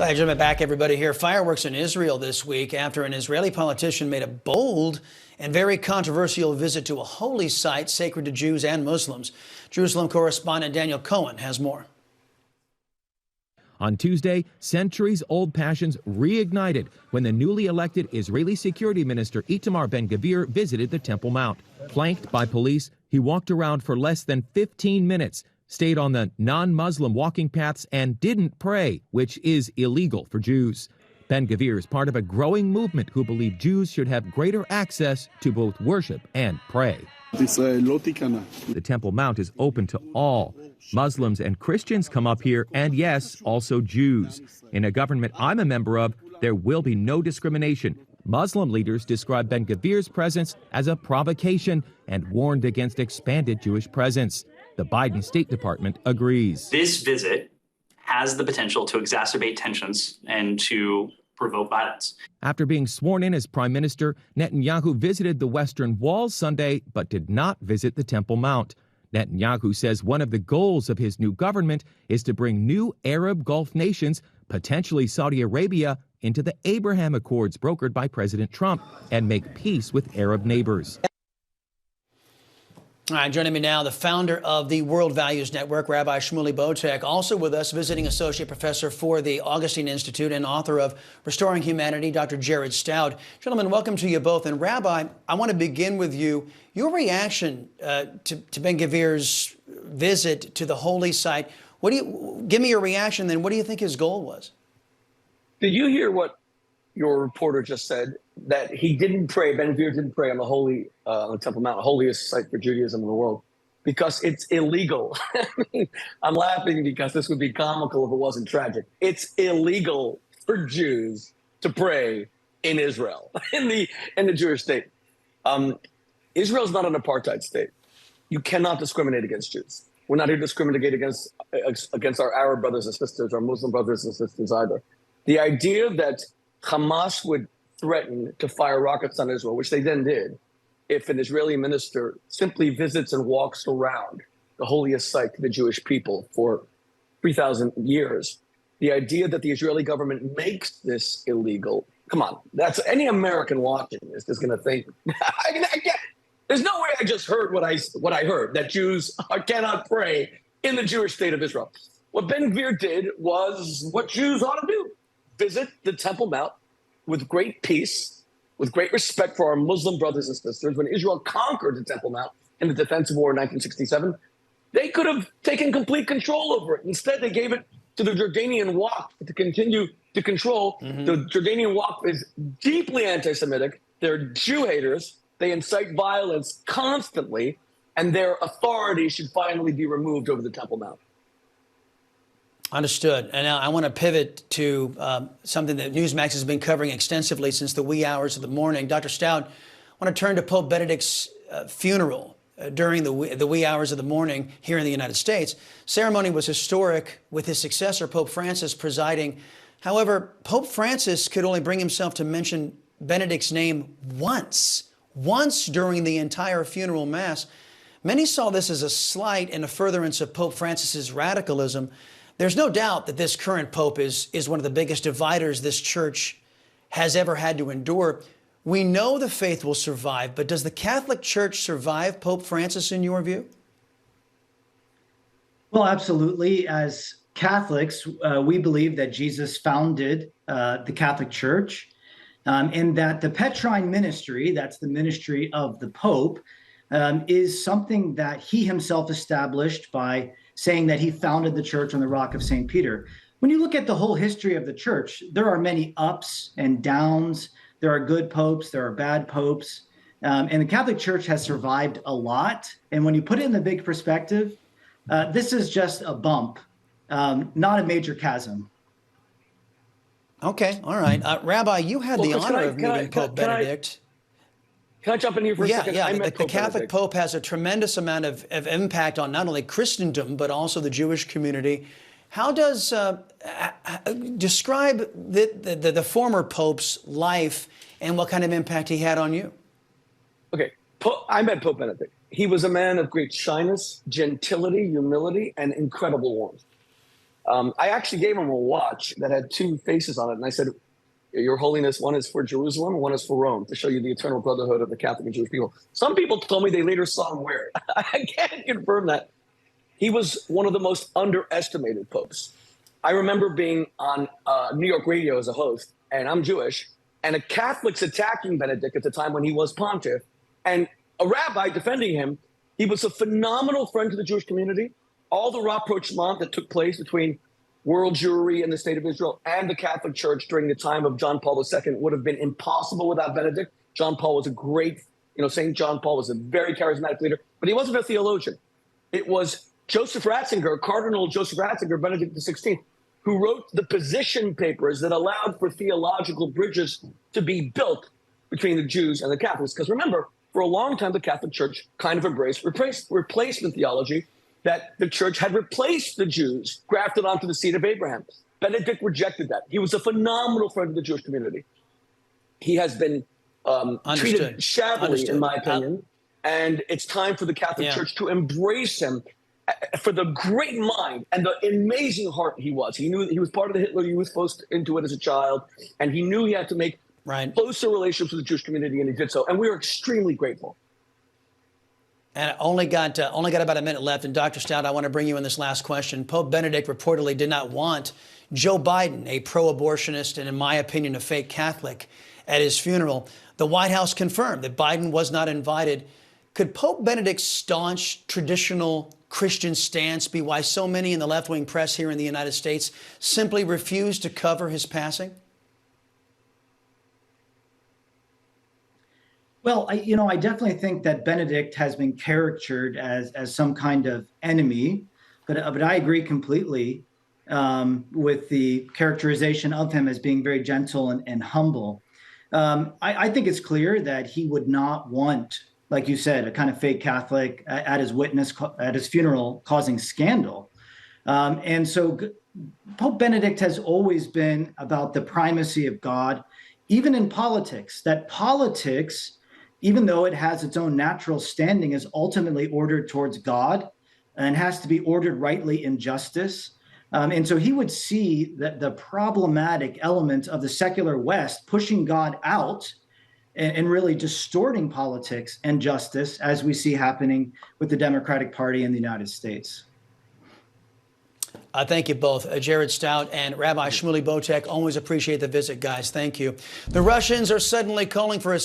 Hi, gentlemen, back everybody here. Fireworks in Israel this week after an Israeli politician made a bold and very controversial visit to a holy site sacred to Jews and Muslims. Jerusalem correspondent Daniel Cohen has more. On Tuesday, centuries-old passions reignited when the newly elected Israeli security minister Itamar Ben-Gvir visited the Temple Mount. Flanked by police, he walked around for less than 15 minutes, stayed on the non-Muslim walking paths, and didn't pray, which is illegal for Jews. Ben-Gvir is part of a growing movement who believe Jews should have greater access to both worship and pray. The Temple Mount is open to all. Muslims and Christians come up here, and yes, also Jews. In a government I'm a member of, there will be no discrimination. Muslim leaders describe Ben-Gvir's presence as a provocation and warned against expanded Jewish presence. The Biden State Department agrees. This visit has the potential to exacerbate tensions and to provoke violence. After being sworn in as prime minister, Netanyahu visited the Western Wall Sunday, but did not visit the Temple Mount. Netanyahu says one of the goals of his new government is to bring new Arab Gulf nations, potentially Saudi Arabia, into the Abraham Accords brokered by President Trump and make peace with Arab neighbors. All right, joining me now, the founder of the World Values Network, Rabbi Shmuley. Also with us, visiting associate professor for the Augustine Institute and author of Restoring Humanity, Dr. Jared Stout. Gentlemen, welcome to you both. And Rabbi, I want to begin with you. Your reaction to Ben-Gvir's visit to the holy site. Give me your reaction, then what do you think his goal was? Did you hear what your reporter just said? That he didn't pray, Ben-Gvir didn't pray on the Temple Mount, holiest site for Judaism in the world, because it's illegal. I'm laughing because this would be comical if it wasn't tragic. It's illegal for Jews to pray in Israel, in the Jewish state. Israel's not an apartheid state. You cannot discriminate against Jews. We're not here to discriminate against our Arab brothers and sisters, our Muslim brothers and sisters either. The idea that Hamas would threaten to fire rockets on Israel, which they then did, if an Israeli minister simply visits and walks around the holiest site to the Jewish people for 3,000 years. The idea that the Israeli government makes this illegal, come on, that's any American watching this is going to think, there's no way I just heard what I heard, that Jews cannot pray in the Jewish state of Israel. What Ben-Gvir did was what Jews ought to do, visit the Temple Mount, with great peace, with great respect for our Muslim brothers and sisters. When Israel conquered the Temple Mount in the Defensive War in 1967, they could have taken complete control over it. Instead, they gave it to the Jordanian Waqf to continue to control. The Jordanian Waqf is deeply anti-Semitic. They're Jew haters. They incite violence constantly, and their authority should finally be removed over the Temple Mount. Understood. And now I want to pivot to something that Newsmax has been covering extensively since the wee hours of the morning. Dr. Stout, I want to turn to Pope Benedict's funeral during the wee hours of the morning here in the United States. Ceremony was historic, with his successor, Pope Francis, presiding. However, Pope Francis could only bring himself to mention Benedict's name once during the entire funeral mass. Many saw this as a slight and a furtherance of Pope Francis's radicalism. There's no doubt that this current pope is one of the biggest dividers this church has ever had to endure. We know the faith will survive, but does the Catholic Church survive Pope Francis in your view? Well, absolutely. As Catholics, we believe that Jesus founded the Catholic Church, and that the Petrine ministry, that's the ministry of the Pope, is something that he himself established by saying that he founded the church on the rock of St. Peter. When you look at the whole history of the church, there are many ups and downs. There are good popes, there are bad popes. And the Catholic Church has survived a lot. And when you put it in the big perspective, this is just a bump, not a major chasm. Okay, all right. Rabbi, you had the honor of meeting Pope Benedict. Can I jump in here for a second? Yeah. The Catholic Pope has a tremendous amount of impact on not only Christendom, but also the Jewish community. How does, describe the former Pope's life and what kind of impact he had on you? Okay, I met Pope Benedict. He was a man of great shyness, gentility, humility, and incredible warmth. I actually gave him a watch that had two faces on it, and I said, "Your Holiness, one is for Jerusalem, one is for Rome, to show you the eternal brotherhood of the Catholic and Jewish people." Some people told me they later saw him wear it. I can't confirm that. He was one of the most underestimated popes. I remember being on New York radio as a host, and I'm Jewish, and a Catholic's attacking Benedict at the time when he was pontiff, and a rabbi defending him. He was a phenomenal friend to the Jewish community. All the rapprochement that took place between world Jewry and the state of Israel and the Catholic Church during the time of John Paul II would have been impossible without Benedict. John Paul was a great, St. John Paul was a very charismatic leader, but he wasn't a theologian. It was Joseph Ratzinger, Cardinal Joseph Ratzinger, Benedict XVI, who wrote the position papers that allowed for theological bridges to be built between the Jews and the Catholics. Because remember, for a long time, the Catholic Church kind of embraced replacement theology, that the church had replaced the Jews, grafted onto the seed of Abraham. Benedict rejected that. He was a phenomenal friend of the Jewish community. He has been treated shabbily, in my opinion, and it's time for the Catholic Church to embrace him for the great mind and the amazing heart he was. He knew he was part of the Hitler Youth, forced into it as a child, and he knew he had to make closer relationships with the Jewish community, and he did so. And we are extremely grateful. And only got about a minute left. And Dr. Stout, I want to bring you in this last question. Pope Benedict reportedly did not want Joe Biden, a pro-abortionist and, in my opinion, a fake Catholic, at his funeral. The White House confirmed that Biden was not invited. Could Pope Benedict's staunch traditional Christian stance be why so many in the left-wing press here in the United States simply refuse to cover his passing? Well, I definitely think that Benedict has been caricatured as some kind of enemy, but I agree completely with the characterization of him as being very gentle and humble. I think it's clear that he would not want, like you said, a kind of fake Catholic at his funeral causing scandal. And so Pope Benedict has always been about the primacy of God, even in politics, that politics, even though it has its own natural standing, is ultimately ordered towards God and has to be ordered rightly in justice. And so he would see that the problematic element of the secular West pushing God out and really distorting politics and justice, as we see happening with the Democratic Party in the United States. Thank you both, Jared Stout and Rabbi Shmuley Botek. Always appreciate the visit, guys. Thank you. The Russians are suddenly calling for a